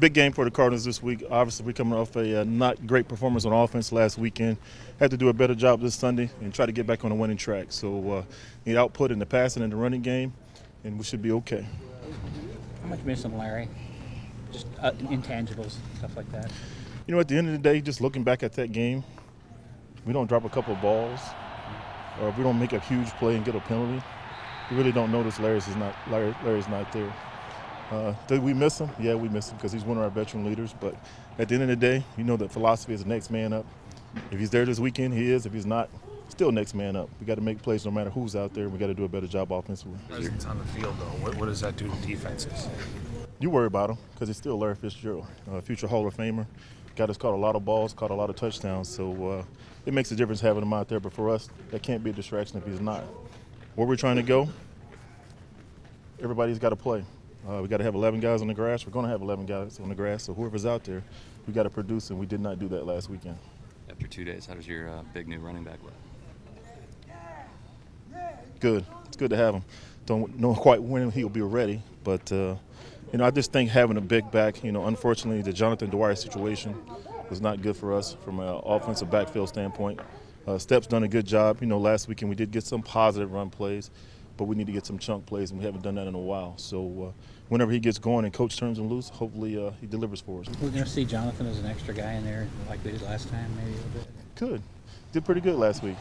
Big game for the Cardinals this week. Obviously, we're coming off a not great performance on offense last weekend. Had to do a better job this Sunday and try to get back on the winning track. So need output in the passing and the running game, and we should be okay. How much missing Larry? Just intangibles, stuff like that. You know, at the end of the day, just looking back at that game, we don't drop a couple of balls, or if we don't make a huge play and get a penalty, we really don't notice Larry's not there. Did we miss him? Yeah, we miss him because he's one of our veteran leaders. But at the end of the day, you know that philosophy is the next man up. If he's there this weekend, he is. If he's not, still next man up. We got to make plays no matter who's out there. We got to do a better job offensively. Presence on the field, though, what does that do to defenses? You worry about him because he's still Larry Fitzgerald, future Hall of Famer. Guy that's caught a lot of balls, caught a lot of touchdowns. So it makes a difference having him out there. But for us, that can't be a distraction if he's not. Where we're trying to go, everybody's got to play. We got to have 11 guys on the grass. We're going to have 11 guys on the grass. So whoever's out there, we got to produce, and we did not do that last weekend. After 2 days, how does your big new running back look? Good. It's good to have him. Don't know quite when he'll be ready, but you know, I just think having a big back. You know, unfortunately, the Jonathan Dwyer situation was not good for us from an offensive backfield standpoint. Steps done a good job. You know, last weekend we did get some positive run plays, but we need to get some chunk plays, and we haven't done that in a while. So whenever he gets going and coach turns him loose, hopefully he delivers for us. We're going to see Jonathan as an extra guy in there like we did last time, maybe a little bit. Could. Did pretty good last week.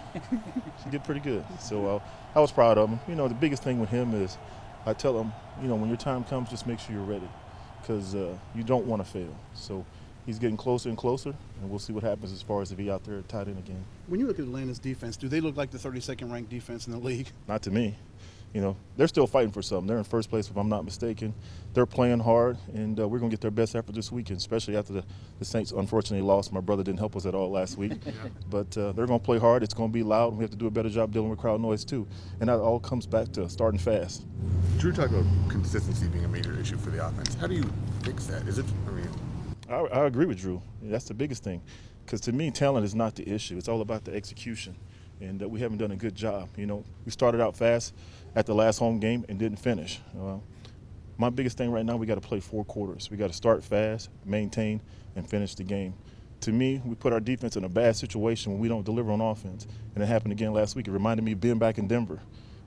He did pretty good. So I was proud of him. You know, the biggest thing with him is I tell him, you know, when your time comes, just make sure you're ready because you don't want to fail. So he's getting closer and closer, and we'll see what happens as far as if he's out there tied in again. When you look at Atlanta's defense, do they look like the 32nd ranked defense in the league? Not to me. You know, they're still fighting for something. They're in first place, if I'm not mistaken. They're playing hard, and we're going to get their best effort this weekend, especially after the Saints unfortunately lost. My brother didn't help us at all last week. But they're going to play hard. It's going to be loud. We have to do a better job dealing with crowd noise, too. And that all comes back to starting fast. Drew talked about consistency being a major issue for the offense. How do you fix that? Is it, I agree with Drew. That's the biggest thing. Because to me, talent is not the issue. It's all about the execution. And we haven't done a good job. You know, we started out fast at the last home game and didn't finish. My biggest thing right now, we got to play 4 quarters. We got to start fast, maintain, and finish the game. To me, we put our defense in a bad situation when we don't deliver on offense. And it happened again last week. It reminded me of being back in Denver.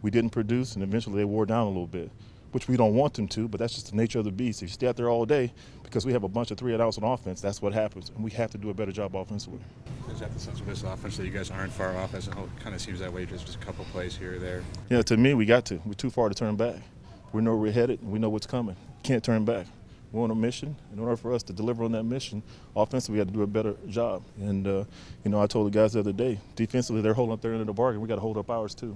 We didn't produce, and eventually they wore down a little bit, which we don't want them to, but that's just the nature of the beast. If you stay out there all day, because we have a bunch of 3-and-outs on offense, that's what happens. And we have to do a better job offensively. Is that the sense of this offense that you guys aren't far off as a whole? It kind of seems that way, just a couple plays here or there. Yeah, to me, we got to. We're too far to turn back. We know where we're headed, and we know what's coming. Can't turn back. We're on a mission. In order for us to deliver on that mission, offensively, we got to do a better job. And, you know, I told the guys the other day, defensively, they're holding up their end of the bargain. We got to hold up ours, too.